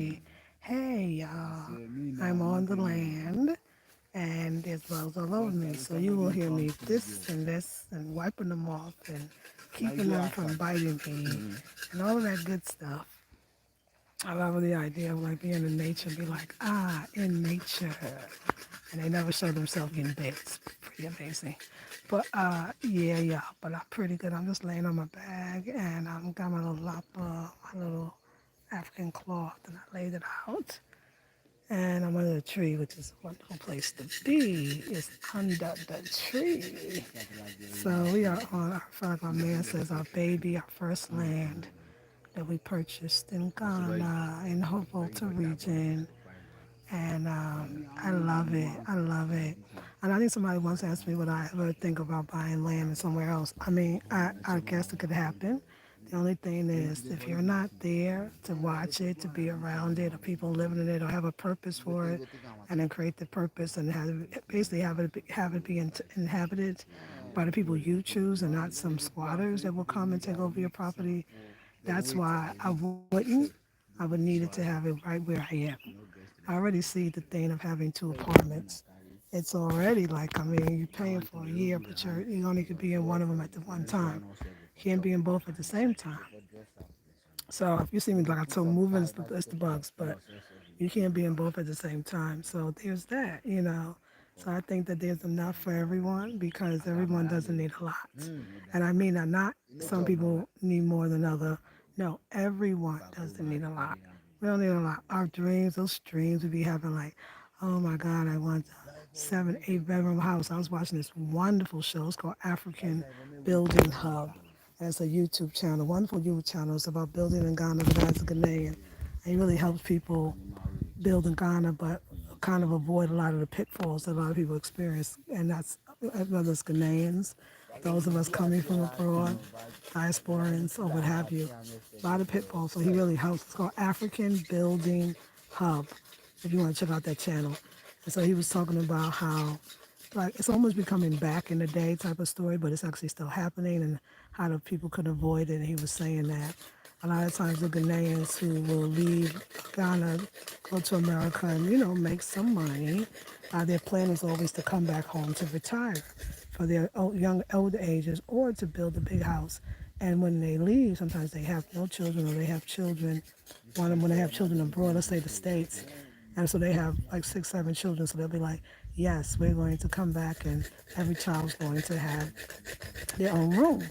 Hey y'all, I'm on the land and there's bugs all over me, so you will hear me this and wiping them off and keeping them from biting me and all of that good stuff. I love the idea of like being in nature and be like, in nature. And they never show themselves getting bit. It's pretty amazing. But yeah, but I'm pretty good. I'm just laying on my bag and I'm got my little lapa, my little African cloth, and I laid it out. And I'm under the tree, which is a wonderful place to be. It's under the tree. So we are on our, like my man says, our baby, our first land that we purchased in Ghana, in Hovolta region. And I love it. I love it. And I think somebody once asked me would I ever think about buying land somewhere else. I mean, I guess it could happen. The only thing is, if you're not there to watch it, to be around it, or people living in it, or have a purpose for it, and then create the purpose and basically have it be inhabited by the people you choose, and not some squatters that will come and take over your property. That's why I wouldn't. I would need it to have it right where I am. I already see the thing of having two apartments. It's already like, I mean, you're paying for a year, but you only could be in one of them at the one time. You can't be in both at the same time. So if you see me, like I told, moving is the bugs, but you can't be in both at the same time. So there's that. So I think that there's enough for everyone because everyone doesn't need a lot. And I mean, not some people need more than other. No, everyone doesn't need a lot. We don't need a lot. Our dreams, those dreams we be having like, oh my God, I want a 7, 8 bedroom house. I was watching this wonderful show. It's called African Building Hub. And it's a YouTube channel, wonderful YouTube channel. It's about building in Ghana. The guy's a Ghanaian. And he really helps people build in Ghana, but kind of avoid a lot of the pitfalls that a lot of people experience. And that's whether it's Ghanaians, those of us coming from abroad, diasporans, or what have you. A lot of pitfalls. So he really helps. It's called African Building Hub, if you want to check out that channel. And so he was talking about how like it's almost becoming back in the day type of story, but it's actually still happening and how the people could avoid it. And he was saying that a lot of times the Ghanaians who will leave Ghana, go to America and, make some money, their plan is always to come back home to retire for their young, older ages or to build a big house. And when they leave, sometimes they have no children or they have children, when they have children abroad, let's say the States, and so they have like 6, 7 children. So they'll be like, yes, we're going to come back and every child's going to have their own room.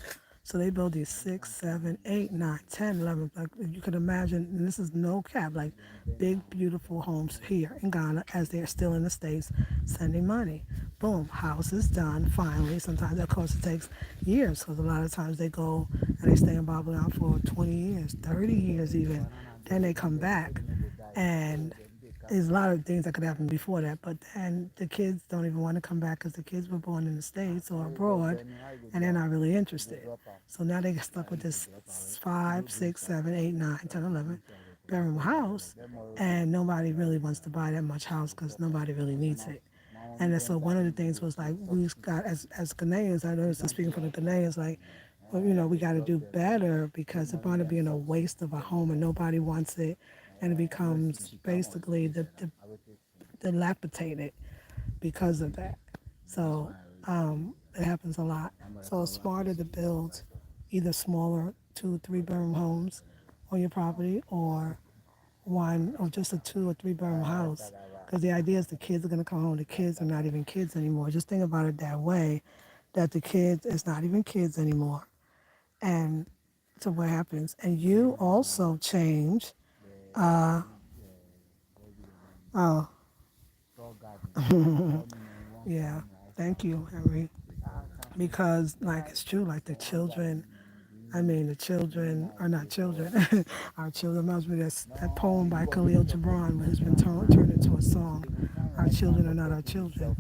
So they build these 6, 7, 8, 9, 10, 11. Like you could imagine, and this is no cap, like big, beautiful homes here in Ghana as they're still in the States sending money. Boom, house is done finally. Sometimes, of course, it takes years because a lot of times they go and they stay in Babylon for 20 years, 30 years even. Then they come back and there's a lot of things that could happen before that, but then the kids don't even want to come back because the kids were born in the States or abroad and they're not really interested. So now they get stuck with this 5, 6, 7, 8, 9, 10, 11 bedroom house, and nobody really wants to buy that much house because nobody really needs it. And so one of the things was like we got as Ghanaians, I noticed I'm speaking for the Ghanaians, like, well, we got to do better because it's going to be a waste of a home and nobody wants it, and it becomes basically dilapidated because of that. So it happens a lot. So it's smarter to build either smaller 2, 3 bedroom homes on your property or one or just a 2 or 3 bedroom house. Because the idea is the kids are going to come home. The kids are not even kids anymore. Just think about it that way, that the kids is not even kids anymore. And so what happens? And you also change. Uh, oh, yeah. Thank you, Henry. Because, like, it's true, like the children, I mean, the children are not children. Our children reminds me of that poem by Khalil Gibran, which has been turned into a song. Our children are not our children.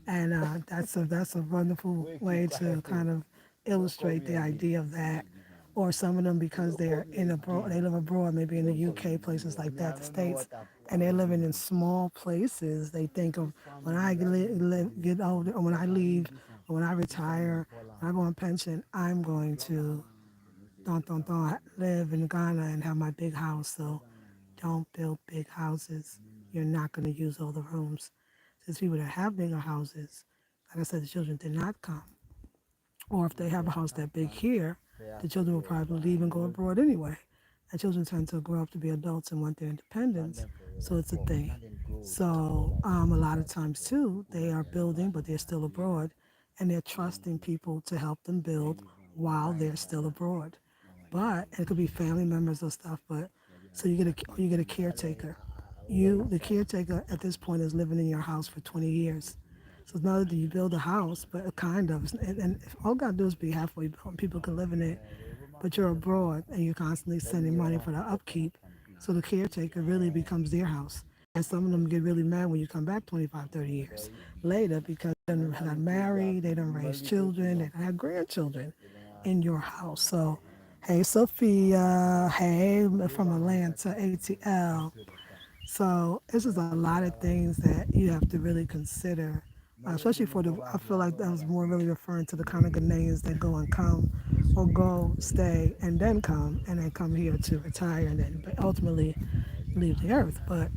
And that's a wonderful way to kind of illustrate the idea of that. Or some of them because they live abroad, maybe in the UK, places like that, the States, and they're living in small places. They think of when I get older, or when I leave, or when I retire, when I go on pension, I'm going to live in Ghana and have my big house. So don't build big houses, you're not going to use all the rooms. Since people that have bigger houses, like I said, the children did not come. Or if they have a house that big here, the children will probably leave and go abroad anyway. And children tend to grow up to be adults and want their independence. So it's a thing. So a lot of times too, they are building, but they're still abroad, and they're trusting people to help them build while they're still abroad. But it could be family members or stuff. But so you get a caretaker. The caretaker at this point is living in your house for 20 years. So it's not that you build a house, but kind of. And if all God do is be halfway built, and people can live in it, but you're abroad and you're constantly sending money for the upkeep. So the caretaker really becomes their house. And some of them get really mad when you come back 25, 30 years later because they done got married, they done raised children, they done had grandchildren in your house. So, hey, Sophia, hey, from Atlanta, ATL. So this is a lot of things that you have to really consider, especially for the. I feel like that was more really referring to the kind of Ghanaians that go and come, or go, stay, and then come here to retire, and then ultimately leave the earth. But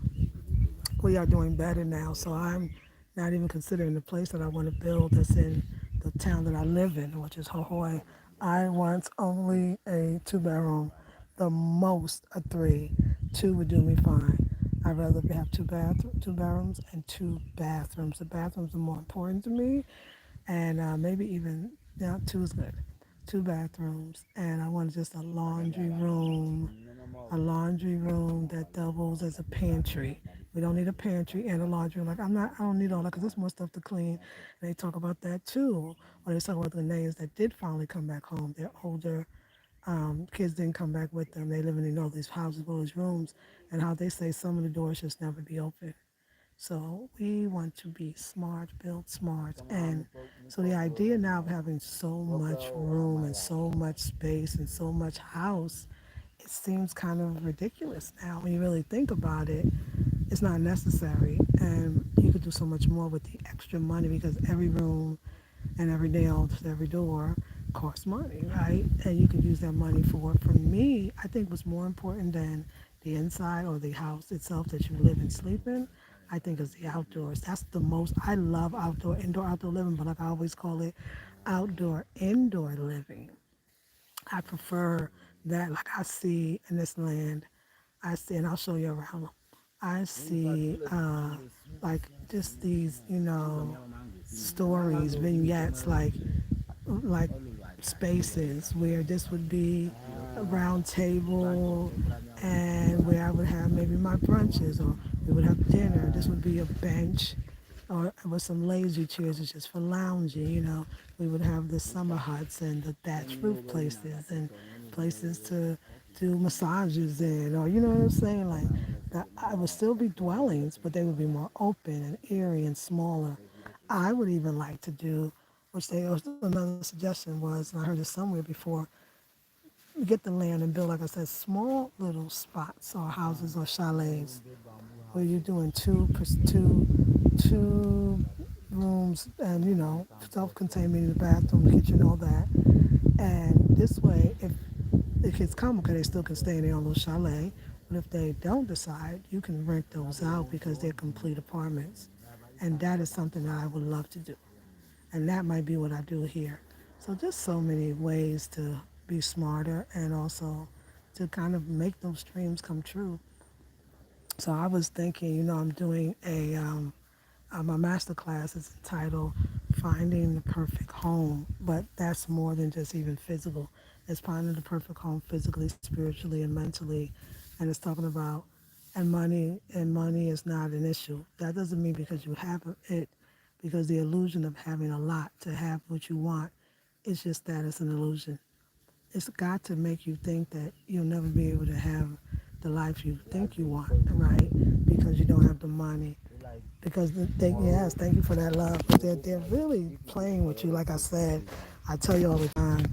we are doing better now, so I'm not even considering the place that I want to build that's in the town that I live in, which is Hohoi. I want only a two-bedroom, the most a three. Two would do me fine. I'd rather have two bedrooms and two bathrooms. The bathrooms are more important to me, and maybe even two is good. Two bathrooms, and I want just a laundry room that doubles as a pantry. We don't need a pantry and a laundry room. Like I don't need all that because there's more stuff to clean. And they talk about that too. Or they talk about the names that did finally come back home. They're older. Kids didn't come back with them. They living in all these houses, all these rooms, and how they say some of the doors just never be open. So we want to be smart, build smart. And so the idea now of having so much room and so much space and so much house, it seems kind of ridiculous now when you really think about it. It's not necessary. And you could do so much more with the extra money because every room and every nail to every door costs money, right? And you could use that money for me, I think what's more important than the inside or the house itself that you live and sleep in, I think is the outdoors. That's the most, I love outdoor living, but like I always call it indoor living. I prefer that. Like I see in this land, I see, and I'll show you around. I see like just these, stories, vignettes, like spaces where this would be a round table and where I would have maybe my brunches or we would have dinner. This would be a bench or with some lazy chairs, it's just for lounging, We would have the summer huts and the thatch roof places and places to do massages in, or you know what I'm saying? Like, I would still be dwellings, but they would be more open and airy and smaller. I would even like to do, which they another suggestion was, and I heard it somewhere before, get the land and build, like I said, small little spots or houses or chalets where you're doing two rooms and self-contained, meaning the bathroom, the kitchen, all that. And this way, if the kids come, okay, they still can stay in their own little chalet. But if they don't decide, you can rent those out because they're complete apartments. And that is something that I would love to do. And that might be what I do here. So just so many ways to be smarter and also to kind of make those dreams come true. So I was thinking, I'm doing my master class is entitled Finding the Perfect Home, but that's more than just even physical. It's finding the perfect home physically, spiritually, and mentally. And it's talking about, and money is not an issue. That doesn't mean because you have it, because the illusion of having a lot to have what you want, it's just that it's an illusion. It's got to make you think that you'll never be able to have the life you think you want, right? Because you don't have the money. Because yes, thank you for that love. But they're really playing with you. Like I said, I tell you all the time,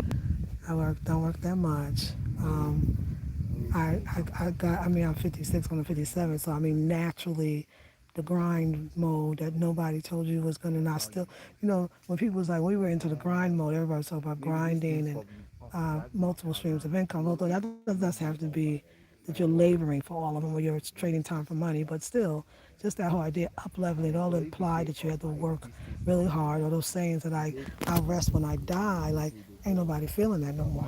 don't work that much. I'm 56, going to 57, so I mean, naturally, the grind mode that nobody told you was going to not still, when people was like, we were into the grind mode, everybody was talking about grinding and multiple streams of income, although that doesn't have to be that you're laboring for all of them, or you're trading time for money. But still, just that whole idea, up leveling, all imply that you have to work really hard. Or those sayings that I'll rest when I die, like ain't nobody feeling that no more.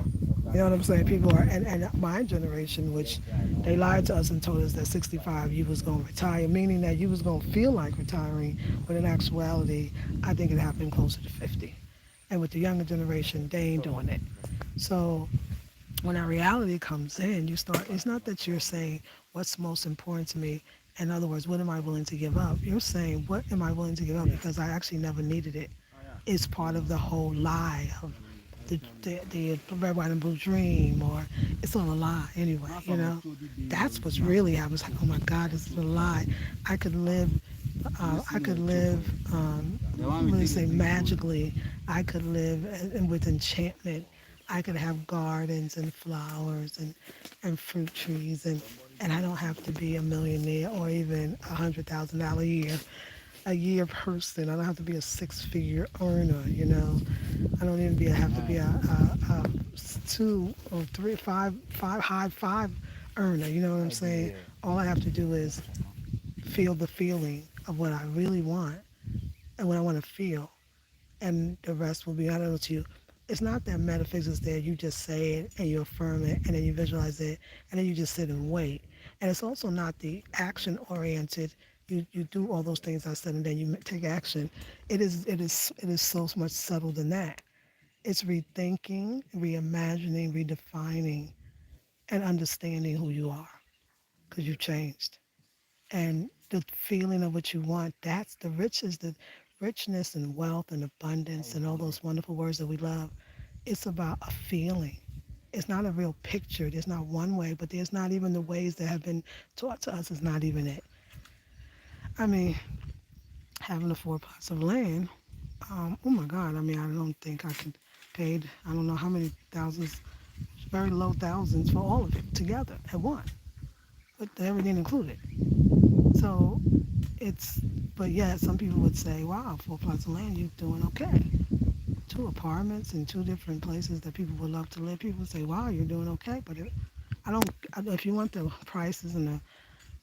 You know what I'm saying? People are, and my generation, which they lied to us and told us that 65 you was going to retire, meaning that you was going to feel like retiring, but in actuality, I think it happened closer to 50. And with the younger generation, they ain't doing it. So when that reality comes in, you start, it's not that you're saying what's most important to me. In other words, what am I willing to give up? You're saying, what am I willing to give up because I actually never needed it? It's part of the whole lie of the red, white, and blue dream, or it's all a lie anyway, you know? That's what's really happening. It's like, oh my God, this is a lie. I could live, let me say magically, I could live with enchantment. I could have gardens and flowers and fruit trees and I don't have to be a millionaire or even $100,000 a year person. I don't have to be a six-figure earner, you know. I don't even have to be a two or three, high five earner. You know what I'm saying? All I have to do is feel the feeling of what I really want and what I want to feel, and the rest will be. I don't know to you. It's not that metaphysics there. You just say it and you affirm it, and then you visualize it, and then you just sit and wait. And it's also not the action oriented. You do all those things I said, and then you take action. It is so much subtle than that. It's rethinking, reimagining, redefining, and understanding who you are because you've changed. And the feeling of what you want, that's the riches, the richness and wealth and abundance and all those wonderful words that we love. It's about a feeling. It's not a real picture. There's not one way, but there's not even the ways that have been taught to us is not even it. I mean, having the 4 plots of land, oh my God, I mean, I don't think I could paid, I don't know how many thousands, very low thousands for all of it together at once, with everything included. So it's, but yeah, some people would say, wow, 4 plots of land, you're doing okay. 2 apartments in 2 different places that people would love to live. People would say, wow, you're doing okay. But I don't, if you want the prices and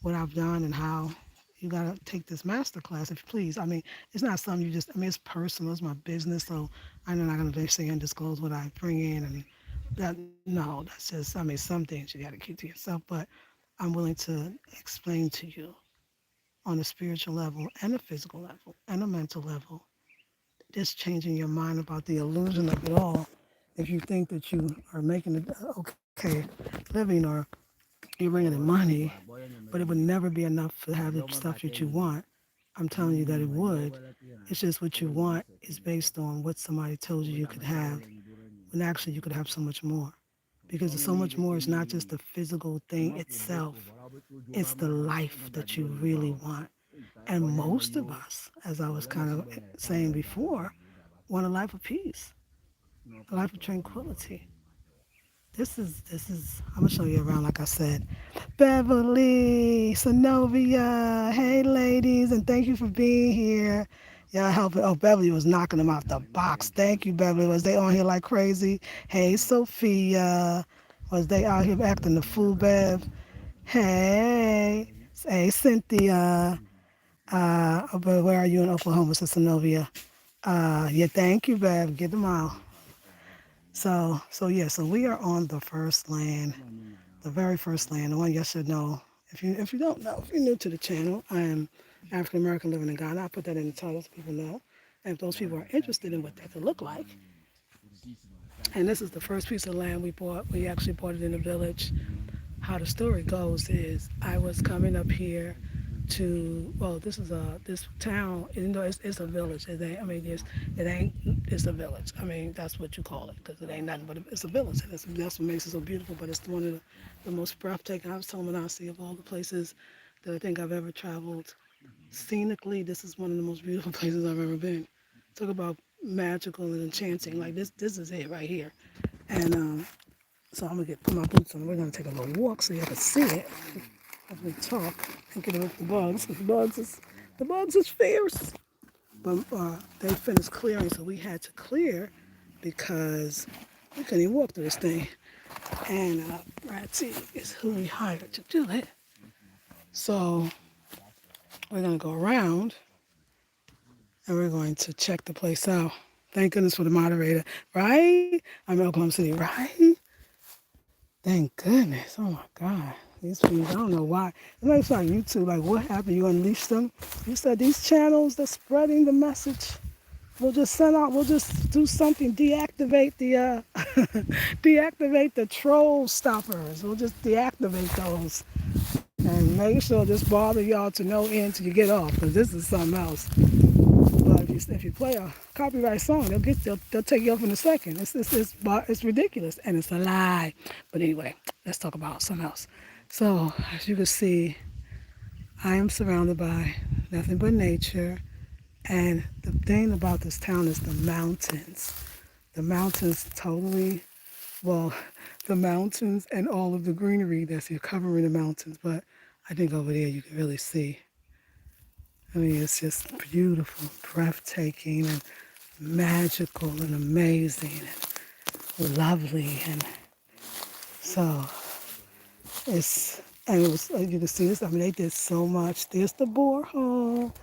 what I've done and how, you got to take this master class, if you please. I mean, it's not something you just, I mean, it's personal, it's my business, so I'm not going to say and disclose what I bring in. And that, no, that's just, I mean, some things you got to keep to yourself, but I'm willing to explain to you on a spiritual level and a physical level and a mental level, just changing your mind about the illusion of it all. If you think that you are making it okay living, or you're bringing in money, but it would never be enough to have the stuff that you want, I'm telling you that it would. It's just what you want is based on what somebody told you you could have, when actually you could have so much more. Because the so much more is not just the physical thing itself, it's the life that you really want. And most of us, as I was kind of saying before, want a life of peace, a life of tranquility. I'm gonna show you around like I said. Beverly, Sonovia, hey ladies, and thank you for being here. Y'all helping. Oh, Beverly was knocking them out the box. Thank you, Beverly. Was they on here like crazy? Hey, Sophia. Was they out here acting the fool, Bev? Hey. Hey, Cynthia. But where are you in Oklahoma, Sister Novia? Yeah, thank you, Bev. Get them out. So we are on the first land, the very first land, the one you should know. If you don't know, if you're new to the channel, I am African American living in Ghana. I put that in the title so people know. And if those people are interested in what that could look like, and this is the first piece of land we bought. We actually bought it in a village. How the story goes is I was coming up here to, well, this town, even though it's a village. It ain't, I mean, it's a village. I mean, that's what you call it, because it ain't nothing but it's a village. And that's what makes it so beautiful. But it's one of the most breathtaking. I was telling Manasi of all the places that I think I've ever traveled. Scenically, this is one of the most beautiful places I've ever been. Talk about magical and enchanting. Like this is it right here. And so I'm gonna put my boots on. We're gonna take a little walk so you can see it as we talk and get rid of the bugs. The bugs is fierce. But they finished clearing, so we had to clear because we couldn't even walk through this thing. And Ratty is who we hired to do it. So we're going to go around and we're going to check the place out. Thank goodness for the moderator, right? I'm in Oklahoma City, right? Thank goodness. Oh my God. These people, I don't know why. It makes like YouTube, like what happened? You unleashed them? You said these channels that's spreading the message. We'll just send out, we'll just do something, deactivate the deactivate the troll stoppers. We'll just deactivate those and make sure this bother y'all to no end till you get off, because this is something else. But if you play a copyright song, they'll take you off in a second. It's ridiculous and it's a lie. But anyway, let's talk about something else. So as you can see, I am surrounded by nothing but nature. And the thing about this town is the mountains. The mountains totally, well, the mountains and all of the greenery that's here covering the mountains. But I think over there you can really see. I mean, it's just beautiful, breathtaking, and magical, and amazing, and lovely. And so it was, you can see this, I mean, they did so much. There's the borehole.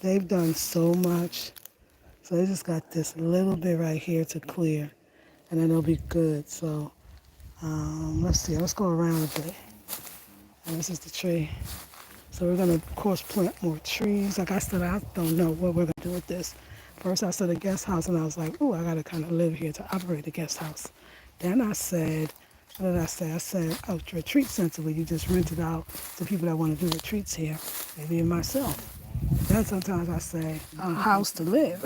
They've done so much. So they just got this little bit right here to clear, and then it'll be good. So let's see, let's go around a bit. And this is the tree. So we're going to, of course, plant more trees. Like I said, I don't know what we're going to do with this. First, I said a guest house, and I was like, oh, I got to kind of live here to operate a guest house. Then I said, what did I say? I said a retreat center where you just rent it out to people that want to do retreats here, maybe myself. Then sometimes I say a house to live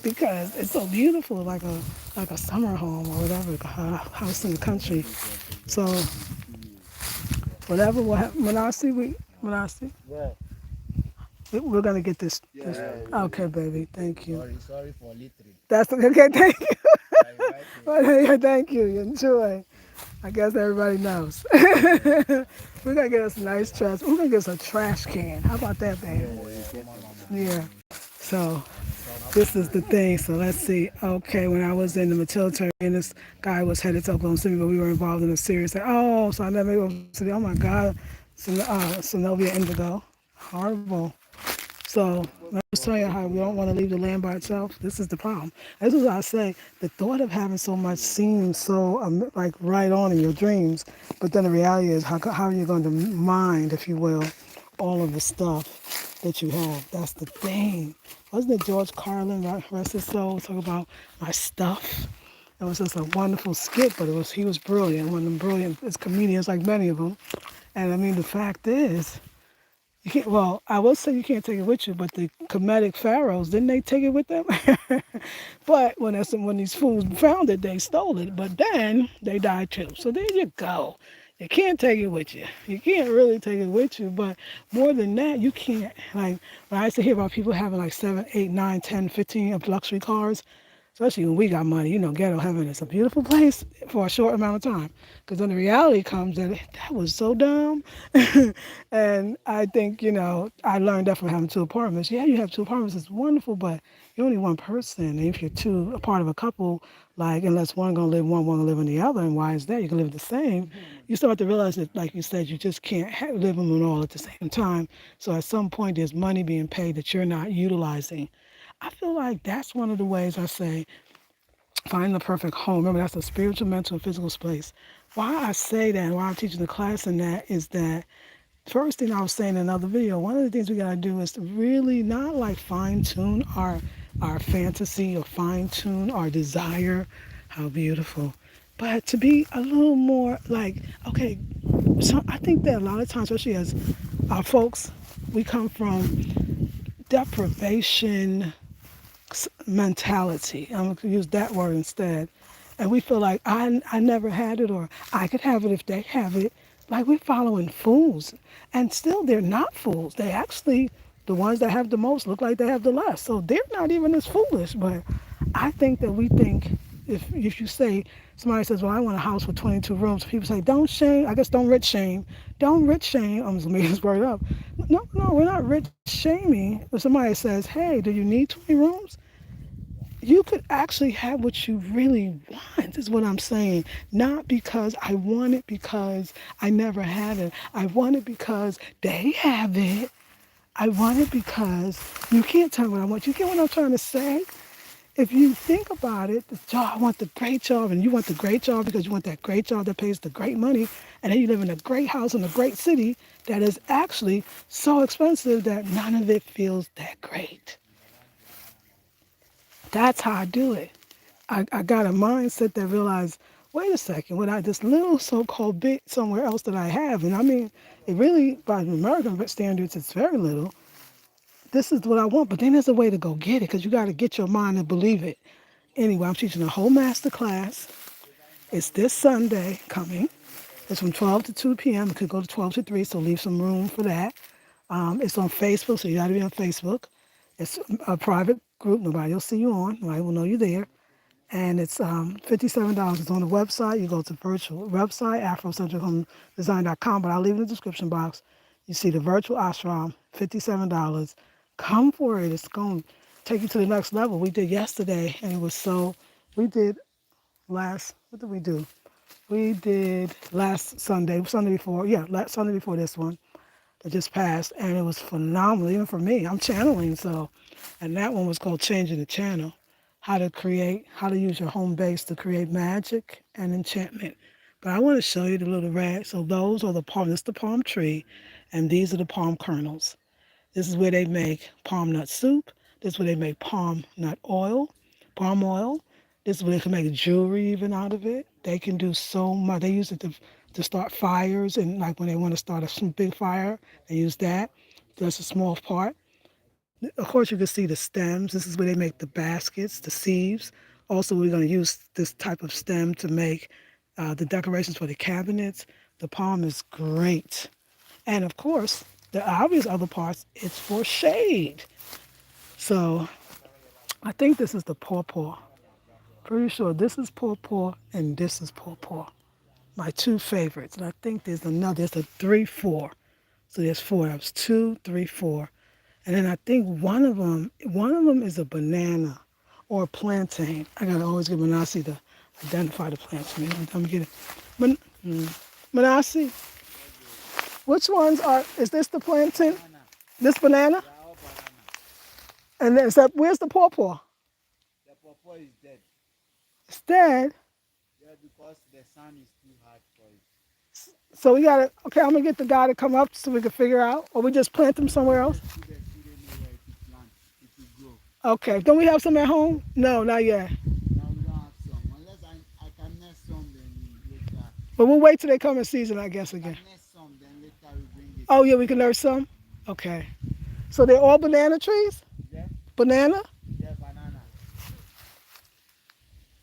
because it's so beautiful, like a summer home or whatever, a house in the country. So whatever will happen, when I see, we're gonna get this. Okay, baby, thank you. Sorry for littering. That's okay. Thank you. Well, thank you. Enjoy. I guess everybody knows. We're gonna get us a nice trash. We're gonna get us a trash can. How about that, baby? Yeah. So this is the thing. So let's see. Okay, when I was in the military, and this guy was headed to Oklahoma City, but we were involved in a series. So I never go to City. Oh my God, Synovia Indigo, horrible. So let me tell you how we don't want to leave the land by itself. This is the problem. This is what I say. The thought of having so much seems so like right on in your dreams, but then the reality is how are you going to mind, if you will, all of the stuff that you have? That's the thing. Wasn't it George Carlin, rest his soul, talk about my stuff? It was just a wonderful skit, but he was brilliant. One of them brilliant comedians, like many of them. And I mean, the fact is, you can't, well, I will say you can't take it with you, but the comedic pharaohs, didn't they take it with them? But when these fools found it, they stole it. But then they died too. So there you go. You can't take it with you. You can't really take it with you. But more than that, you can't. Like, when I used to hear about people having like 7, 8, 9, 10, 15 of luxury cars, especially when we got money, ghetto heaven is a beautiful place for a short amount of time. Because then the reality comes that that was so dumb. And I think, I learned that from having 2 apartments. Yeah, you have 2 apartments, it's wonderful, but you're only one person. And if you're a part of a couple, like, unless one going to live one going to live in the other, and why is that? You can live the same. You start to realize that, like you said, you just can't live them all at the same time. So at some point, there's money being paid that you're not utilizing. I feel like that's one of the ways I say, find the perfect home. Remember, that's a spiritual, mental, and physical space. Why I say that, and why I'm teaching the class in that, is that first thing I was saying in another video, one of the things we got to do is to really not like fine-tune our fantasy or fine-tune our desire. How beautiful. But to be a little more like, okay, so I think that a lot of times, especially as our folks, we come from deprivation mentality. I'm going to use that word instead. And we feel like I never had it, or I could have it if they have it. Like we're following fools. And still they're not fools. They actually, the ones that have the most look like they have the less. So they're not even as foolish. But I think that we think, if you say, somebody says, well, I want a house with 22 rooms. People say, don't shame, I guess don't rich shame. Don't rich shame. I'm just making this word up. No, we're not rich shaming. If somebody says, hey, do you need 20 rooms? you could actually have what you really want, is what I'm saying. Not because I want it because I never had it. I want it because they have it. I want it because you can't tell me what I want. You get what I'm trying to say? If you think about it, the job, I want the great job, and you want the great job because you want that great job that pays the great money, and then you live in a great house in a great city that is actually so expensive that none of it feels that great. That's how I do it. I got a mindset that realized, wait a second, without this little so-called bit somewhere else that I have, and I mean, it really, by American standards, it's very little. This is what I want, but then there's a way to go get it because you got to get your mind to believe it. Anyway, I'm teaching a whole master class. It's this Sunday coming. It's from 12 to 2 p.m. It could go to 12 to 3, so leave some room for that. It's on Facebook, so you got to be on Facebook. It's a private group. Nobody will see you on. Nobody will know you're there. And it's $57. It's on the website. You go to the virtual website, afrocentrichomedesign.com, but I'll leave it in the description box. You see the virtual ashram, $57. Come for it. It's going to take you to the next level. We did yesterday, and it was so, we did what did we do? We did last Sunday before, last Sunday before this one that just passed, and it was phenomenal, even for me. I'm channeling, so, and that one was called Changing the Channel, how to use your home base to create magic and enchantment. But I want to show you the little red. So those are this is the palm tree, and these are the palm kernels. This is where they make palm nut soup. This is where they make palm oil. This is where they can make jewelry even out of it. They can do so much. They use it to start fires, and like when they want to start a big fire, they use that. That's a small part. Of course, you can see the stems. This is where they make the baskets, the sieves. Also, we're going to use this type of stem to make the decorations for the cabinets. The palm is great. And of course, the obvious other parts, it's for shade. So I think this is the pawpaw. Pretty sure this is pawpaw and this is pawpaw. My two favorites. And I think there's a 3, 4. So there's 4. That was 2, 3, 4. And then I think one of them is a banana or a plantain. I gotta always get Manasi to identify the plantain. Let me get it. Manasi, which ones is this the plantain? This banana? And then where's the pawpaw? The pawpaw is dead. It's dead. Yeah, because the sun is too hard for it. So okay, I'm gonna get the guy to come up so we can figure out, or we just plant them somewhere else. It will grow. Okay, don't we have some at home? No, not yet. Now we don't have some. Unless I can nest some, then later. But we'll wait till they come in season, I guess, again. I nest some, then later we bring it. Oh yeah, we can nurse some? Okay. So they're all banana trees? Yeah? Banana? Yeah, banana.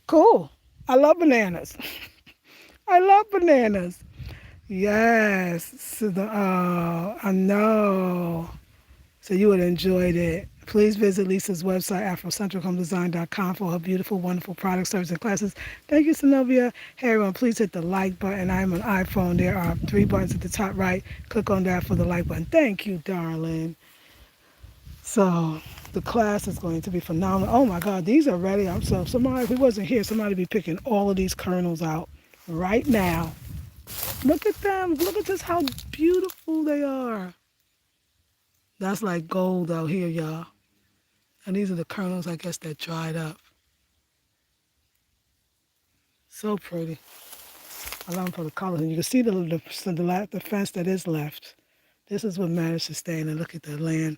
Cool. I love bananas. I love bananas. Yes. So I know. So you would have enjoyed it. Please visit Lisa's website, afrocentrichomedesign.com, for her beautiful, wonderful products, services, and classes. Thank you, Zenobia. Hey, everyone, please hit the like button. I'm on iPhone. There are 3 buttons at the top right. Click on that for the like button. Thank you, darling. So the class is going to be phenomenal. Oh, my God, these are ready. So somebody, if he wasn't here, somebody would be picking all of these kernels out right now. Look at them. Look at this, how beautiful they are. That's like gold out here, y'all. And these are the kernels, I guess, that dried up. So pretty. I love them for the colors. And you can see the fence that is left. This is what managed to stay. And look at the land.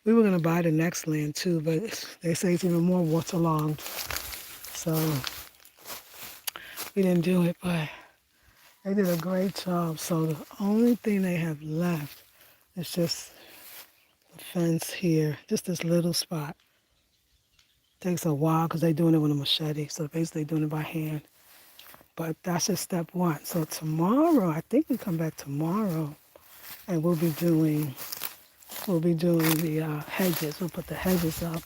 We were going to buy the next land too, but they say it's even more waterlogged. So we didn't do it, but they did a great job. So the only thing they have left is just the fence here, just this little spot. Takes a while because they're doing it with a machete, so basically doing it by hand. But that's just step 1. So tomorrow, I think we come back tomorrow, and we'll be doing the hedges. We'll put the hedges up,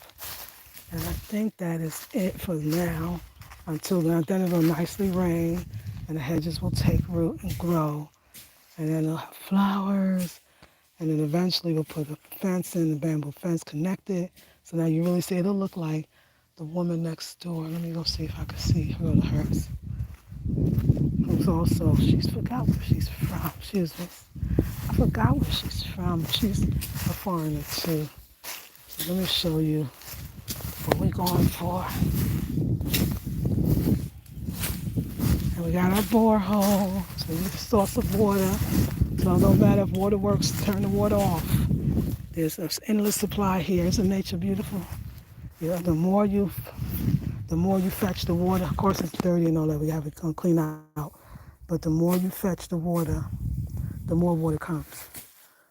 and I think that is it for now. Until then it'll nicely rain, and the hedges will take root and grow, and then they'll have flowers, and then eventually we'll put a fence in, the bamboo fence connected. So now you really see it'll look like the woman next door. Let me go see if I can see her, go to hers. Who's also, she's forgot where she's from. I forgot where she's from. She's a foreigner too. So let me show you what we're going for. And we got our borehole, so we need a source of water. So it don't matter if water works, turn the water off. There's an endless supply here. Isn't nature beautiful? Yeah, the more you fetch the water, of course it's dirty and all that, we have it gonna clean out. But the more you fetch the water, the more water comes.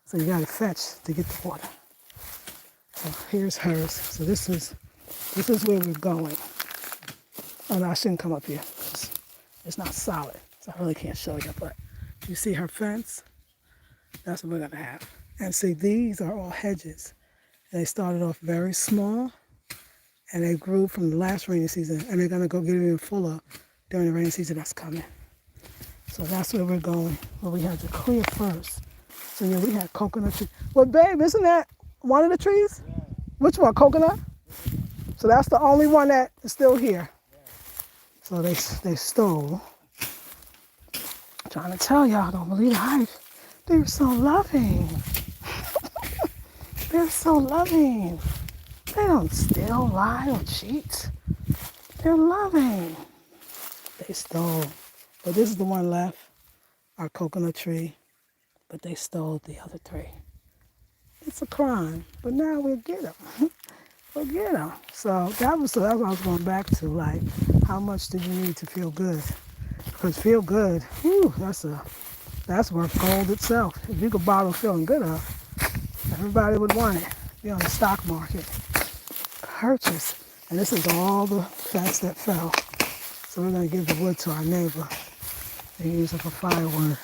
So you gotta fetch to get the water. So here's hers. So this is where we're going. Oh no, I shouldn't come up here. It's not solid, so I really can't show you. But you see her fence? That's what we're gonna have. And see, these are all hedges. They started off very small, and they grew from the last rainy season, and they're gonna go get even fuller during the rainy season that's coming. So that's where we're going. But we had to clear first. So yeah, we had coconut tree. Well, babe, isn't that one of the trees? Yeah. Which one, coconut? So that's the only one that is still here. So they stole. I'm trying to tell y'all, don't believe the hype. They're so loving. They're so loving. They don't steal, lie, or cheat. They're loving. They stole. But this is the one left, our coconut tree. But they stole the other three. It's a crime. But now we'll get them. We'll get them. So that's what I was going back to. Like, how much do you need to feel good? Because feel good, whew, that's worth gold itself. If you could bottle feeling good up, everybody would want it. Be on the stock market. Purchase. And this is all the fence that fell. So we're going to give the wood to our neighbor. They use it for firewood.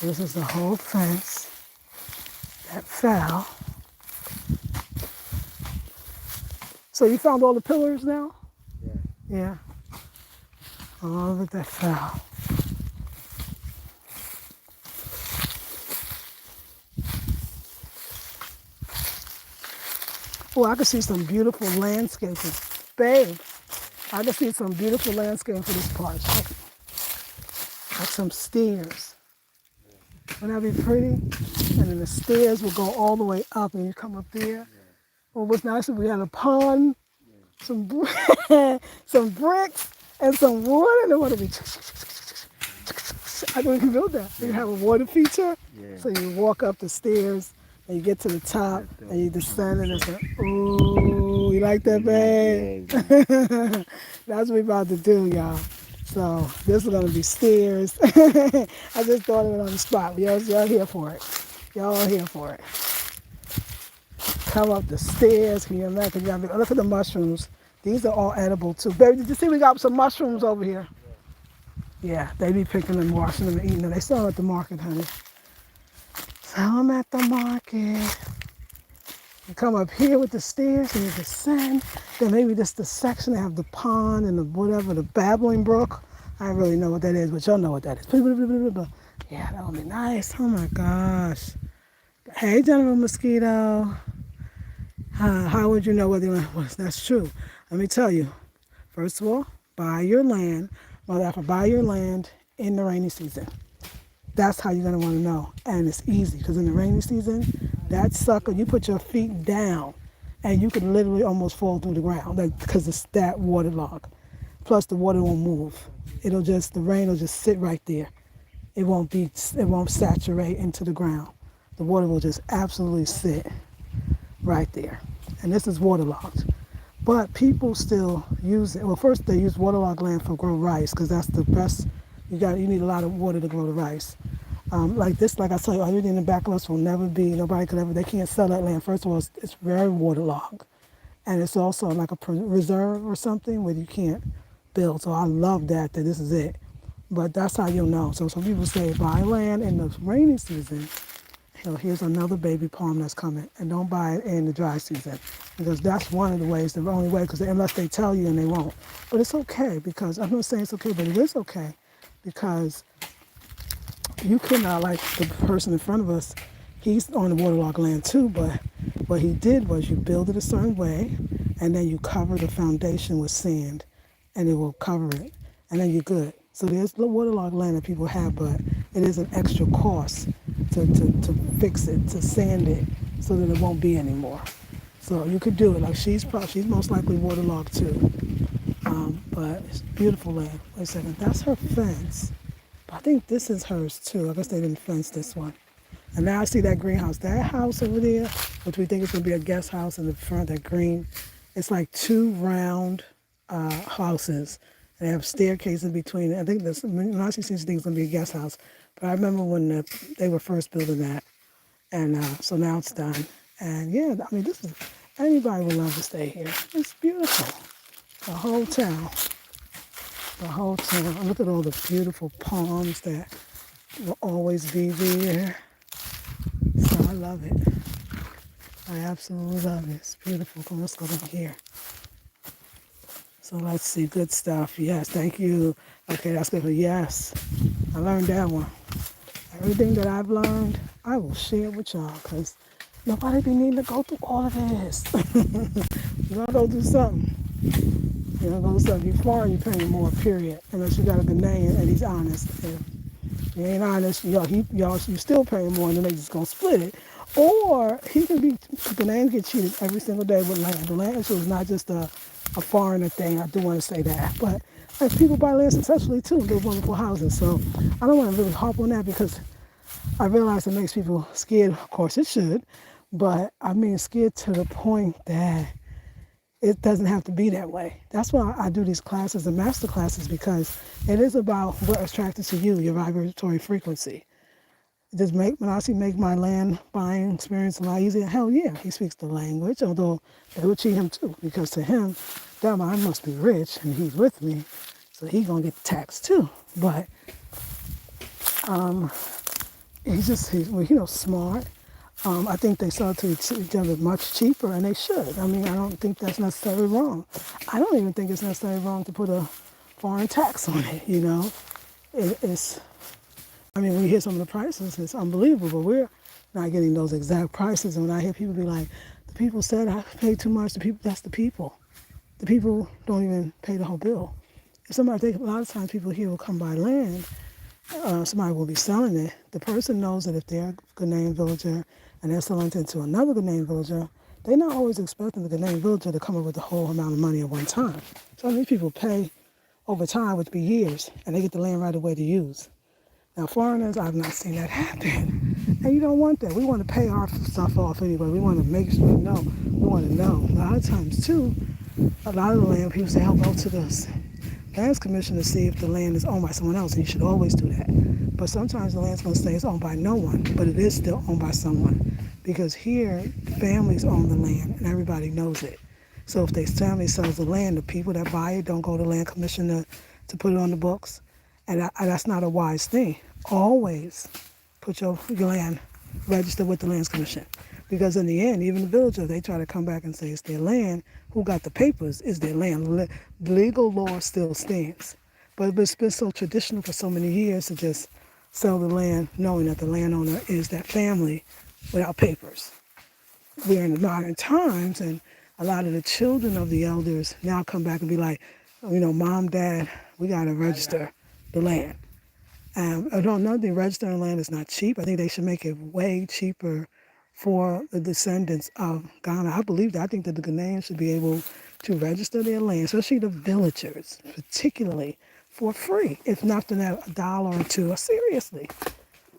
This is the whole fence that fell. So you found all the pillars now? Yeah. Yeah. All of it that fell. Oh, I can see some beautiful landscaping. Babe, I can see some beautiful landscaping for this part. Like some stairs. Wouldn't that be pretty? And then the stairs will go all the way up and you come up there. Well, what's nice is we had a pond, some some bricks, and some wood, and it would be. I know you can build that. You have a water feature, so you walk up the stairs and you get to the top and you descend and it's like, ooh, you like that, babe? That's what we're about to do, y'all. So this is gonna be stairs. I just thought of it on the spot. Y'all here for it. Y'all are here for it. Come up the stairs. Can you imagine? Look at the mushrooms. These are all edible too. Baby, did you see we got some mushrooms over here? Yeah, they be picking them, washing them, and eating them. They sell them at the market, honey. Sell them at the market. You come up here with the stairs and you descend. Then maybe this the section that have the pond and the whatever, the babbling brook. I don't really know what that is, but y'all know what that is. Yeah, that would be nice. Oh my gosh. Hey, General Mosquito. How would you know whether that's true? Let me tell you. First of all, buy your land. Buy your land in the rainy season. That's how you're going to want to know. And it's easy because in the rainy season, that sucker, you put your feet down and you can literally almost fall through the ground because it's that waterlogged. Plus the water won't move. The rain will just sit right there. It won't saturate into the ground. The water will just absolutely sit right there. And this is waterlogged. But people still use it. Well, first they use waterlogged land for grow rice because that's the best. You need a lot of water to grow the rice. Like I tell you, everything in the back of us will never be. They can't sell that land. First of all, it's very waterlogged. And it's also like a reserve or something where you can't build. So I love that this is it. But that's how you'll know. So some people say buy land in the rainy season. Here's another baby palm that's coming. And don't buy it in the dry season. Because that's one of the ways, the only way, unless they tell you and they won't. But it's okay because, I'm not saying it's okay, but it is okay. Because you cannot, like the person in front of us, he's on the waterlogged land too, but what he did was you build it a certain way, and then you cover the foundation with sand, and it will cover it, and then you're good. So there's the waterlogged land that people have, but it is an extra cost to fix it, to sand it, so that it won't be anymore. So you could do it. Like she's most likely waterlogged too. But it's beautiful land. Wait a second, that's her fence. But I think this is hers too. I guess they didn't fence this one. And now I see that greenhouse. That house over there, which we think is going to be a guest house in the front, that green, it's like two round houses. They have staircase in between. I think this, now she seems to think it's going to be a guest house. But I remember when they were first building that. And so now it's done. And yeah, I mean, this is, anybody would love to stay here. It's beautiful. The whole town. The whole town. And look at all the beautiful palms that will always be there. So I love it. I absolutely love it. It's beautiful. Come, let's go down here. So let's see. Good stuff. Yes, thank you. Okay, that's good. Yes, I learned that one. Everything that I've learned, I will share with y'all because nobody be needing to go through all of this. You're going to go do something. You're going to go do something. If you're foreign, you're paying more, period. Unless you got a good name and he's honest. If you ain't honest, you still paying more and then they just going to split it. Or he can be, the land get cheated every single day with land. The land issue is not just a foreigner thing. I do want to say that. But like, people buy land successfully too, build wonderful houses. So I don't want to really harp on that because I realize it makes people scared. Of course it should. But I mean scared to the point that it doesn't have to be that way. That's why I do these classes and master classes, because it is about what is attracted to you, your vibratory frequency. Does Manasi make my land buying experience a lot easier? Hell yeah, he speaks the language, although it would cheat him too, because to him, damn, I must be rich and he's with me, so he's gonna get taxed too. But he's smart. I think they sell to each other much cheaper, and they should. I mean, I don't think that's necessarily wrong. I don't even think it's necessarily wrong to put a foreign tax on it, it's, I mean, when you hear some of the prices, it's unbelievable. We're not getting those exact prices. And when I hear people be like, the people said I paid too much, that's the people. The people don't even pay the whole bill. If a lot of times people here will come by land, somebody will be selling it. The person knows that if they're a Ghanaian villager and they're selling it to another Ghanaian villager, they're not always expecting the Ghanaian villager to come up with the whole amount of money at one time. So these people pay over time, which be years, and they get the land right away to use. Now, foreigners, I've not seen that happen. And you don't want that. We want to pay our stuff off anyway. We want to make sure we know. We want to know. A lot of times, too, a lot of the land, people say, I'll go to the lands commission to see if the land is owned by someone else. And you should always do that. But sometimes the land's going to say it's owned by no one, but it is still owned by someone. Because here, families own the land, and everybody knows it. So if the family sells the land, the people that buy it don't go to land commission to put it on the books. And that's not a wise thing. Always put your land registered with the Lands Commission. Because in the end, even the villager, they try to come back and say it's their land. Who got the papers is their land. Legal law still stands. But it's been so traditional for so many years to just sell the land knowing that the landowner is that family without papers. We're in the modern times, and a lot of the children of the elders now come back and be like, Mom, Dad, we got to register the land. I don't know, the registering land is not cheap. I think they should make it way cheaper for the descendants of Ghana. I believe that. I think that the Ghanaians should be able to register their land, especially the villagers, particularly for free, if nothing at $1 or $2, seriously,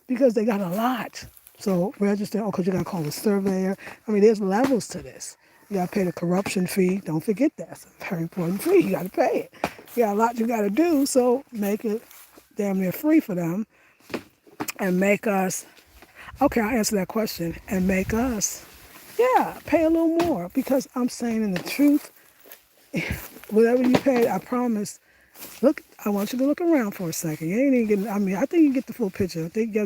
because they got a lot. So register, because you got to call a surveyor. I mean, there's levels to this. You got to pay the corruption fee. Don't forget that. It's a very important fee. You got to pay it. You got a lot you got to do, so make it damn near free for them and make us, okay, I'll answer that question, and make us, pay a little more, because I'm saying in the truth, whatever you pay, I promise, look, I want you to look around for a second. You ain't even getting, I think you get the full picture. I think I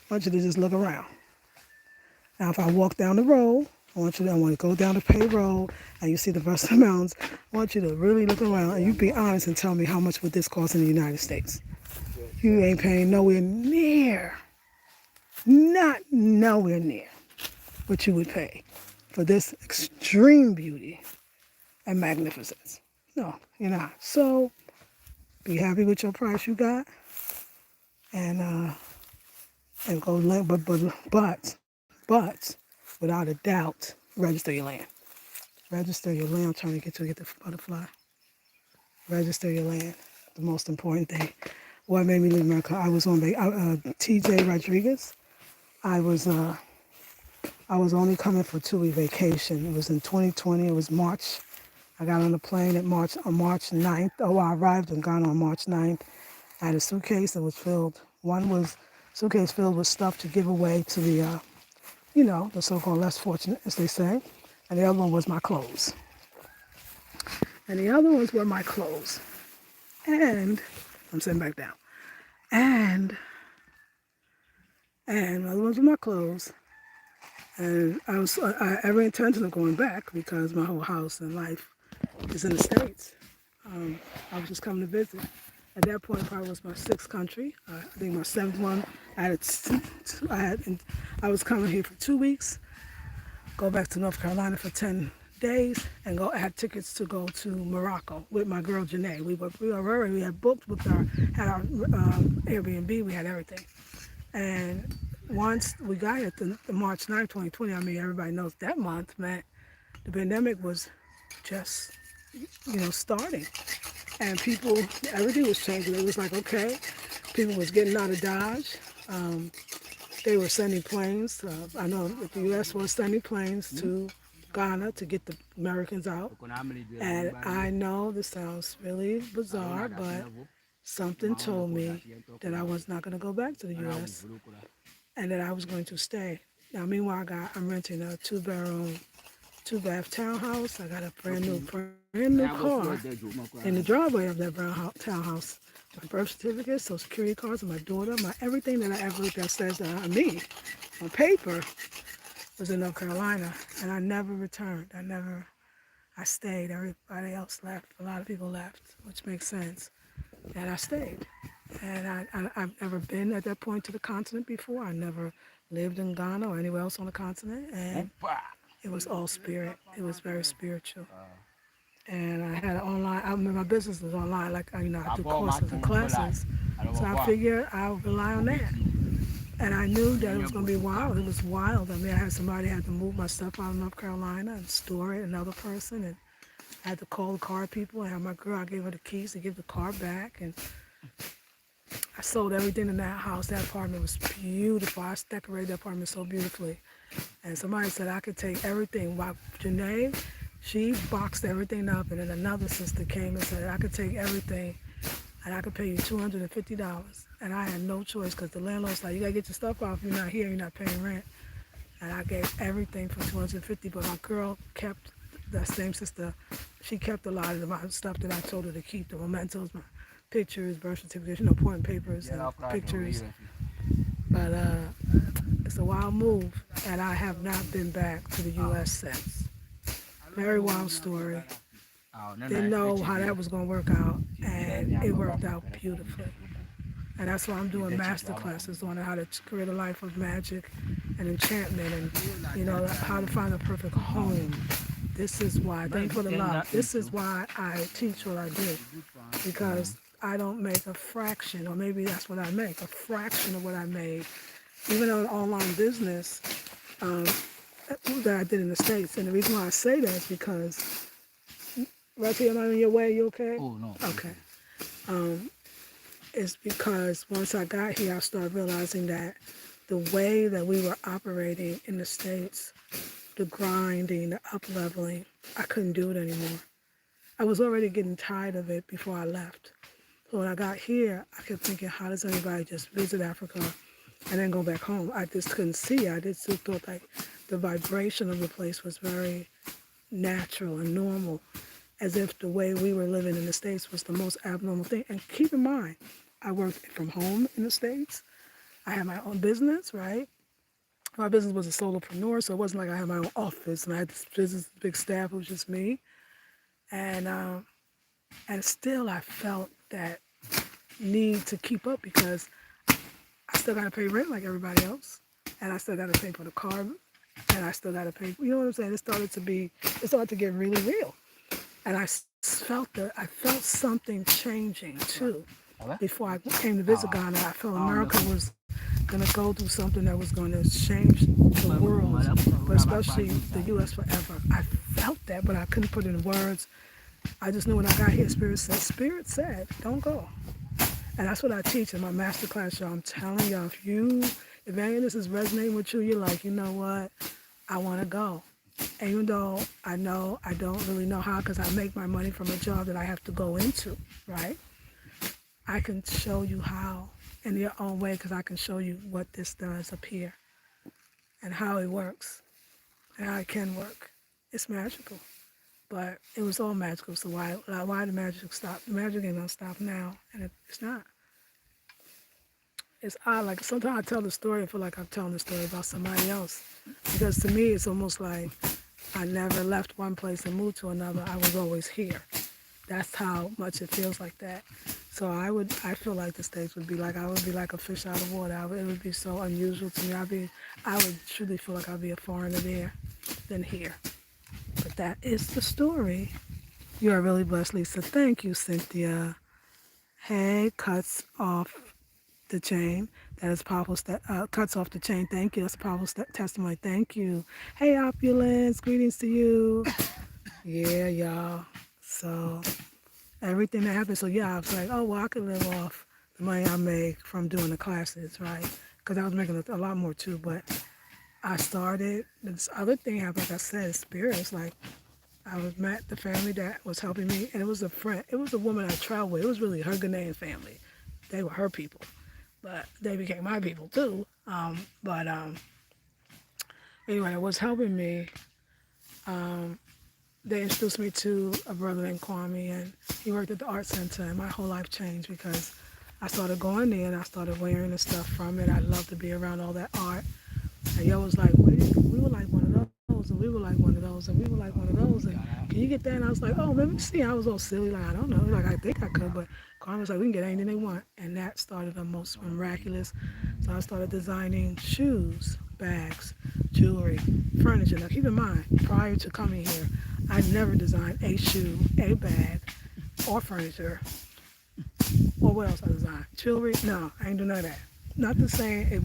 want you to just look around. Now, if I walk down the road, I want to go down the pay road and you see the Buster Mountains, I want you to really look around and you be honest and tell me how much would this cost in the United States. You ain't paying nowhere near, not nowhere near what you would pay for this extreme beauty and magnificence. No, you're not. So be happy with your price you got, and go land. But without a doubt, register your land. Register your land. I'm trying to get the butterfly. Register your land. The most important thing. What made me leave America? I was on T.J. Rodriguez. I was only coming for 2 week vacation. It was in 2020. It was March. I got on the plane on March 9th. Oh, I arrived in Ghana on March 9th. I had a suitcase that was filled. One was suitcase filled with stuff to give away to the so-called less fortunate, as they say. And the other one was my clothes. And the other ones were my clothes. And I'm sitting back down. And the other ones were my clothes. And I every intention of going back because my whole house and life is in the States. I was just coming to visit. At that point, probably was my sixth country. I think my seventh one. I was coming here for 2 weeks, go back to North Carolina for 10 days, and I had tickets to go to Morocco with my girl Janae. We had booked had our Airbnb, we had everything. And once we got here, the March 9th, 2020, I mean, everybody knows that month, man, the pandemic was just, starting. And everything was changing. It was like, okay, people was getting out of Dodge. They were sending planes. I know that the U.S. was sending planes to Ghana to get the Americans out. And I know this sounds really bizarre, but something told me that I was not going to go back to the U.S. and that I was going to stay. Now, meanwhile, I'm renting a two-bath townhouse. I got a brand new car in the driveway of that townhouse. My birth certificate, social security cards, and my daughter, everything that I ever that says that I need on paper was in North Carolina, and I never returned. I stayed. Everybody else left. A lot of people left, which makes sense. And I stayed. And I've never been at that point to the continent before. I never lived in Ghana or anywhere else on the continent, and it was all spirit. It was very spiritual. And I had my business was online, like, I do courses and classes. So I figured I would rely on that. And I knew that it was going to be wild. It was wild. I mean, I had somebody had to move my stuff out of North Carolina and store it, another person. And I had to call the car people. And my girl, I gave her the keys to give the car back. And I sold everything in that house. That apartment was beautiful. I decorated that apartment so beautifully. And somebody said I could take everything. While Janae, she boxed everything up. And then another sister came and said I could take everything and I could pay you $250. And I had no choice because the landlord's like, you got to get your stuff off. You're not here. You're not paying rent. And I gave everything for $250. But my girl kept, that same sister, she kept a lot of my stuff that I told her to keep, the mementos, my pictures, birth certificates, appointment papers and pictures. But it's a wild move, and I have not been back to the U.S. since. Very wild story. Didn't know how that was going to work out, and it worked out beautifully. And that's why I'm doing master classes on how to create a life of magic and enchantment, and how to find a perfect home. This is why, thank you for the love. This is why I teach what I do, because I don't make a fraction, or maybe that's what I make, a fraction of what I made, even on an online business that I did in the States. And the reason why I say that is because, Ratty, am I in your way? You okay? Oh, no. Okay. It's because once I got here, I started realizing that the way that we were operating in the States, the grinding, the up-leveling, I couldn't do it anymore. I was already getting tired of it before I left. So when I got here, I kept thinking, how does anybody just visit Africa and then go back home? I just couldn't see. I just thought like the vibration of the place was very natural and normal, as if the way we were living in the States was the most abnormal thing. And keep in mind, I worked from home in the States. I had my own business, right? My business was a solopreneur, so it wasn't like I had my own office and I had this business, big staff. It was just me. And still I felt that need to keep up because I still got to pay rent like everybody else. And I still got to pay for the car. And I still got to pay, you know what I'm saying? It started to get really real. and I felt something changing too. Hello? Before I came to visit Ah, Ghana, I felt ah, no. America was going to go through something that was going to change the world, but especially the U.S. forever. I felt that, but I couldn't put it in words. I just knew when I got here, Spirit said, don't go. And that's what I teach in my master class, y'all. I'm telling y'all, if any of this is resonating with you, you're like, you know what? I want to go. And even though I know I don't really know how because I make my money from a job that I have to go into, right? I can show you how in your own way because I can show you what this does up here and how it works and how it can work. It's magical, but it was all magical. So why the magic stop? The magic ain't gonna stop now, and it's not. It's odd. Like sometimes I tell the story and feel like I'm telling the story about somebody else because to me it's almost like I never left one place and moved to another. I was always here. That's how much it feels like that. So I feel like the States would be like, I would be like a fish out of water. It would be so unusual to me. I would truly feel like I'd be a foreigner there than here. But that is the story. You are really blessed, Lisa. Thank you, Cynthia. Hey, cuts off the chain. That is powerful. Cuts off the chain. Thank you. That's a powerful testimony. Thank you. Hey, opulence. Greetings to you. Yeah, y'all. So everything that happened. So yeah, I was like, oh well, I could live off the money I make from doing the classes, right? Because I was making a lot more too. But I started this other thing happened. Like I said, spirits. Like I was met the family that was helping me, and it was a friend. It was a woman I traveled with. It was really her Ghanaian family. They were her people, but they became my people too. But anyway, it was helping me. Um, they introduced me to a brother named Kwame, and he worked at the art center, and my whole life changed because I started going there and I started wearing the stuff from it. I love to be around all that art. And yo was like, we were like one of those, and we were like one of those, and we were like one of those, and can you get that? And I was like, oh, let me see. I was all silly, like, I don't know, like, I think I could, but Kwame was like, we can get anything they want. And that started the most miraculous. So I started designing shoes, bags, jewelry, furniture. Now, keep in mind, prior to coming here, I never designed a shoe, a bag, or furniture, or what else I designed? Jewelry? No, I ain't do none of that. Not to say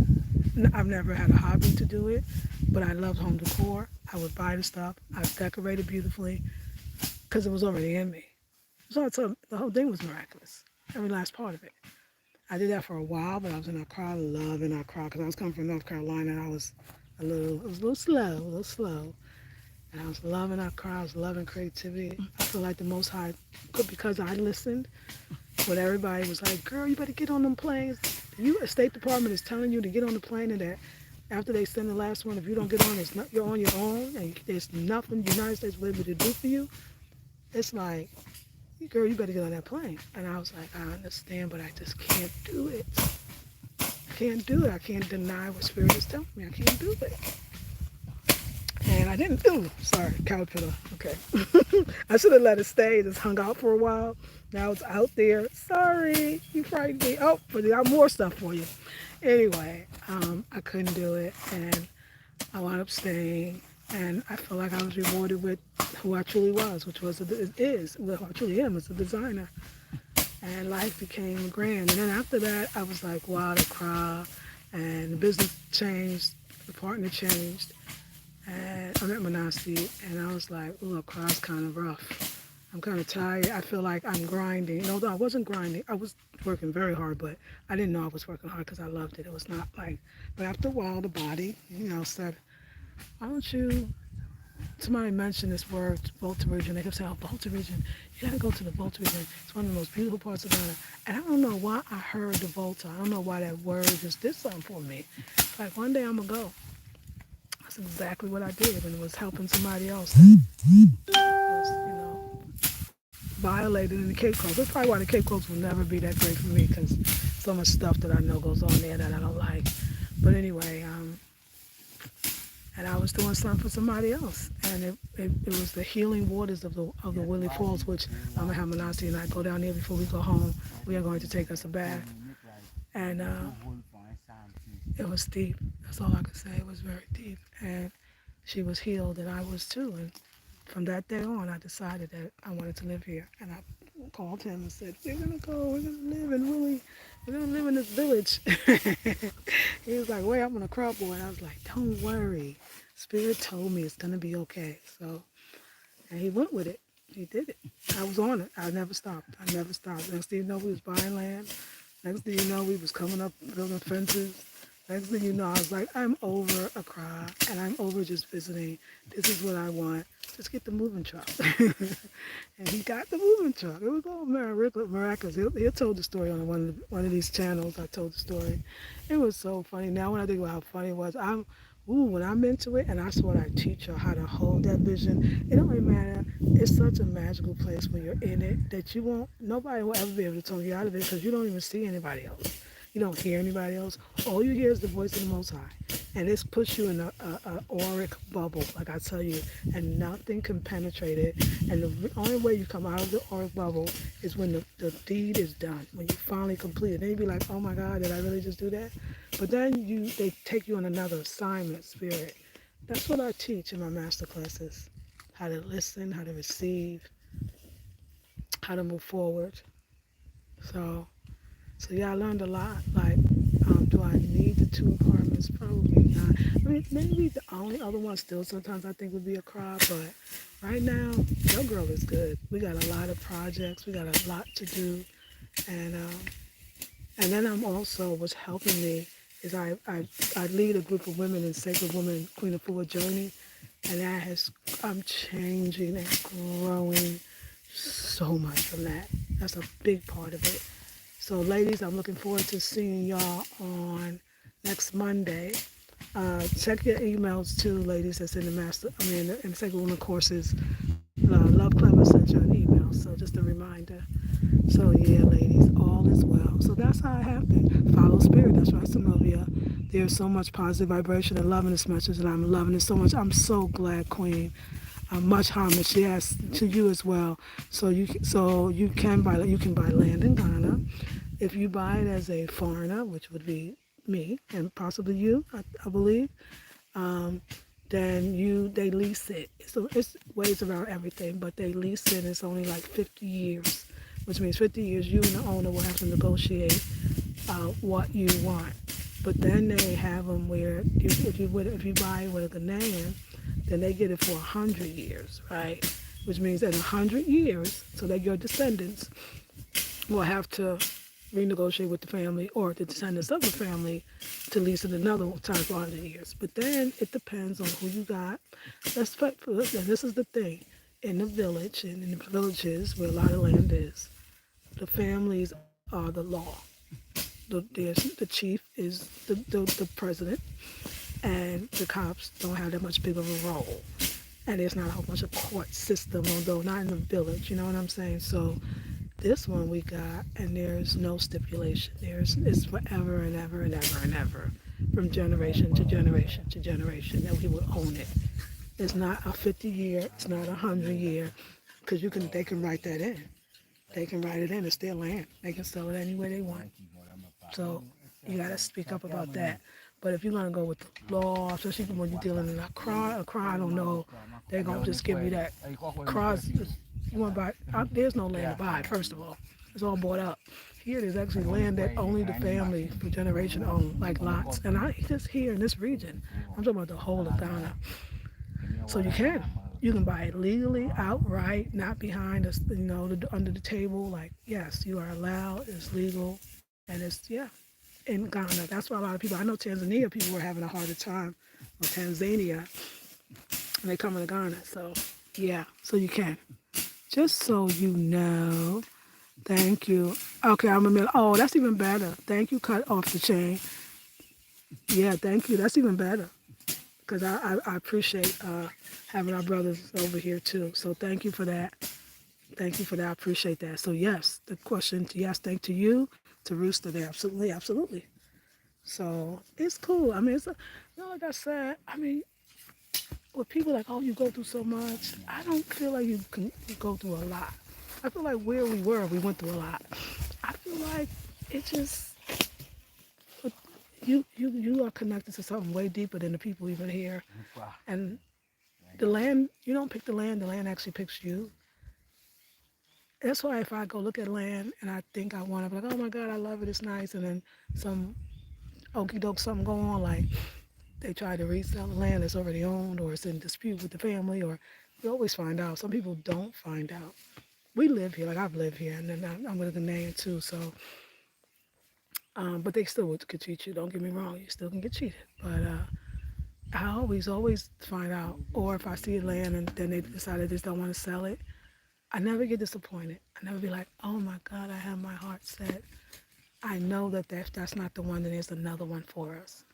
I've never had a hobby to do it, but I loved home decor. I would buy the stuff. I decorated beautifully because it was already in me. So the whole thing was miraculous. Every last part of it. I did that for a while, but I was in Accra, loving Accra because I was coming from North Carolina and it was a little slow, And I was loving Accra. I was loving creativity. I feel like the Most High, because I listened, when everybody was like, girl, you better get on them planes. The State Department is telling you to get on the plane and that after they send the last one, if you don't get on, you're on your own and there's nothing the United States will be able to do for you. It's like, girl, you better get on that plane. And I was like, I understand, but I just can't do it. I can't do it. I can't deny what Spirit is telling me. I can't do it. And I didn't. Ooh, sorry, caterpillar. Okay. I should have let it stay. Just hung out for a while. Now it's out there. Sorry, you frightened me. Oh, but I got more stuff for you. Anyway, I couldn't do it, and I wound up staying. And I feel like I was rewarded with who I truly was, which was who I truly am as a designer. And life became grand. And then after that, I was like, wow, the crowd, and the business changed, the partner changed. And I'm at Monasti, and I was like, ooh, Accra's kind of rough. I'm kind of tired. I feel like I'm grinding. Although I wasn't grinding, I was working very hard, but I didn't know I was working hard because I loved it. It was not like, but after a while, the body, said, why don't you, somebody mentioned this word, Volta region. They kept saying, oh, Volta region, you got to go to the Volta region. It's one of the most beautiful parts of Ghana. And I don't know why I heard the Volta. I don't know why that word just did something for me. Like, one day I'm going to go. That's exactly what I did, and it was helping somebody else that was, violated in the Cape Coast. That's probably why the Cape Coast will never be that great for me because so much stuff that I know goes on there that I don't like. But anyway, and I was doing something for somebody else, and it was the healing waters of the Willie Falls, which I'm at Hamanasi, and I go down there before we go home. We are going to take us a bath, and it was deep. That's all I can say. It was very deep, and she was healed, and I was too. And from that day on, I decided that I wanted to live here, and I called him and said, "We're gonna go. We're gonna live in Willie. We're gonna live in this village." He was like, "Wait, I'm gonna cry, boy." And I was like, "Don't worry. Spirit told me it's gonna be okay." So, and he went with it. He did it. I was on it. I never stopped. I never stopped. Next thing you know, we was buying land. Next thing you know, we was coming up building fences. Next thing you know, I was like, I'm over Accra and I'm over just visiting. This is what I want. Just get the moving truck. And he got the moving truck. It was all miraculous. He told the story on one of these channels. I told the story. It was so funny. Now when I think about how funny it was, when I'm into it, and that's what I teach her, how to hold that vision. It don't really matter. It's such a magical place when you're in it that nobody will ever be able to talk you out of it because you don't even see anybody else. You don't hear anybody else. All you hear is the voice of the Most High. And this puts you in a auric bubble, like I tell you, and nothing can penetrate it. And the only way you come out of the auric bubble is when the deed is done, when you finally complete it. Then you be like, oh my God, did I really just do that? But then they take you on another assignment, spirit. That's what I teach in my master classes. How to listen, how to receive, how to move forward. So So yeah, I learned a lot. Like, do I need the two apartments? Probably not. I mean, maybe the only other one still sometimes I think would be a cry, but right now, your girl is good. We got a lot of projects. We got a lot to do, and um, and then I'm also what's helping me is I lead a group of women in Sacred Woman Queen of Forward Journey, and I'm changing and growing so much from that. That's a big part of it. So, ladies, I'm looking forward to seeing y'all on next Monday. Check your emails too, ladies. That's in the in the Sacred Woman courses. Love Clever sent you an email, so just a reminder. So, yeah, ladies, all is well. So that's how it happened. Follow spirit. That's right, Synovia. There's so much positive vibration and love in this message, and I'm loving it so much. I'm so glad, Queen. Much homage, yes, to you as well. So you can buy land in Ghana. If you buy it as a foreigner, which would be me and possibly you, I believe, um, then they lease it. So it's ways around everything, but they lease it. It's only like 50 years, which means 50 years you and the owner will have to negotiate what you want. But then they have them where if you buy it with a Ghanaian, then they get it for 100 years, right? Which means in 100 years, so that your descendants will have to renegotiate with the family or the descendants of the family to lease it another time for 100 years. But then it depends on who you got. And this is the thing. In the village and in the villages where a lot of land is, the families are the law. The chief is the president, and the cops don't have that much big of a role. And there's not a whole bunch of court system, although not in the village, you know what I'm saying? So this one we got, and there's no stipulation. It's forever and ever and ever and ever, from generation to generation to generation that we will own it. It's not a 50 year, it's not a 100 year, because they can write that in. They can write it in. It's their land. They can sell it any way they want. So you got to speak up about that. But if you're going to go with the law, especially when you're dealing in Accra, I don't know, they're going to just give you that. Accra's, you want to buy, there's no land to buy, first of all. It's all bought up. Here, there's actually land that only the family for generation own, like lots. And I just here in this region, I'm talking about the whole of Ghana. So you can. You can buy it legally, outright, not behind us, under the table. Like, yes, you are allowed. It's legal, and in Ghana. That's why a lot of people. I know Tanzania people were having a harder time, or Tanzania, and they coming to Ghana. So, yeah, so you can. Just so you know. Thank you. Okay, I'm a minute. Oh, that's even better. Thank you. Cut off the chain. Yeah, thank you. That's even better. Because I appreciate having our brothers over here too. So thank you for that. Thank you for that. I appreciate that. So yes, the question, yes, thank to you, to Rooster there. Absolutely, absolutely. So it's cool. I mean, like I said, I mean, with people like, oh, you go through so much, I don't feel like you go through a lot. I feel like where we were, we went through a lot. I feel like it just, you are connected to something way deeper than the people even here. And The land, you don't pick the land actually picks you. That's why if I go look at land and I think I want to be like, oh my God, I love it, it's nice, and then some okey doke something go on, like they try to resell the land that's already owned or it's in dispute with the family, or you always find out. Some people don't find out. We live here, like I've lived here, and then I'm with the name too, so, but they still could cheat you, don't get me wrong, you still can get cheated. But I always find out, or if I see land and then they decide they just don't want to sell it, I never get disappointed. I never be like, oh my God, I have my heart set. I know that that's not the one, then there's another one for us.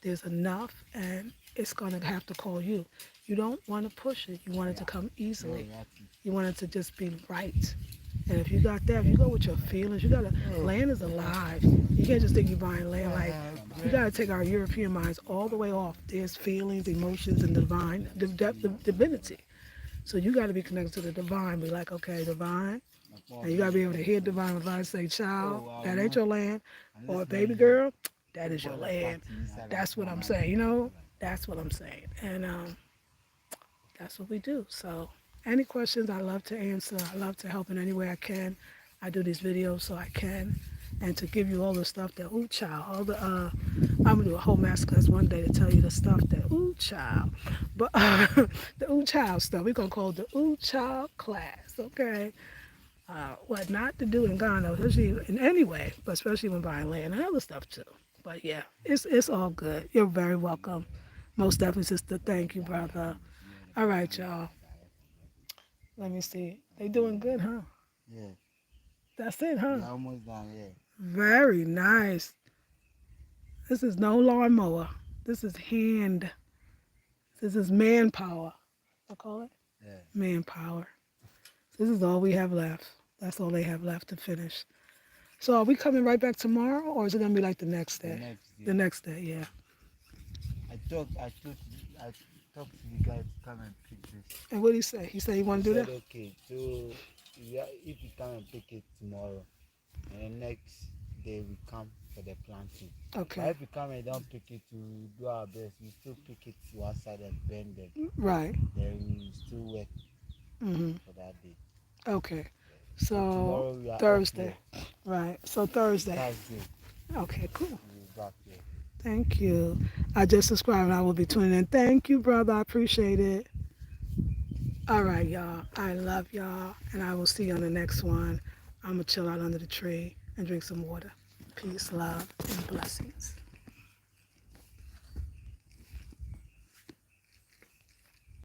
There's enough, and it's going to have to call you. You don't want to push it. You want it to come easily. You want it to just be right. And if you got that, if you go with your feelings, you got to, land is alive. You can't just think you're buying land. Like, you got to take our European minds all the way off. There's feelings, emotions, and divine, the divinity. So you got to be connected to the divine. Be like, okay, divine. And you got to be able to hear divine advice say, child, that ain't your land. Or baby girl, that is your land. That's what I'm saying, That's what I'm saying. And that's what we do. So any questions, I love to answer. I love to help in any way I can. I do these videos so I can. And to give you all the stuff that, ooh, child, all the, I'm going to do a whole masterclass one day to tell you the stuff that, ooh, child. But the ooh, child stuff, we're going to call it the ooh, child class, okay? What not to do in Ghana, especially in any way, but especially when buying land and other stuff too. But yeah, it's all good. You're very welcome. Most definitely, sister. Thank you, brother. All right, y'all. Let me see. They doing good, huh? Yeah, That's it, huh? we're almost done. Yeah, Very nice. This is no lawnmower. This is hand. This is manpower. I call it yeah. manpower. This is all we have left. That's all they have left to finish. So are we coming right back tomorrow, or is it gonna be like the next The day? next day, The next day, yeah. I talked to the guy to come and pick this. And what did he say? He said he He want to do said, that. okay, so yeah, if you come and pick it tomorrow, and the next day we come for the planting. But Okay, if you come and don't pick it, to do our best. We still pick it to one side and bend them. right. Then we still work Mhm. for that day. Okay. So So tomorrow we are off Thursday, here. right? So Thursday. Thursday Okay, cool. we'll be back here. Thank you. I just subscribed and I will be tuning in. Thank you, brother. I appreciate it. All right, y'all. I love y'all, and I will see you on the next one. I'm gonna chill out under the tree and drink some water. Peace, love, and blessings.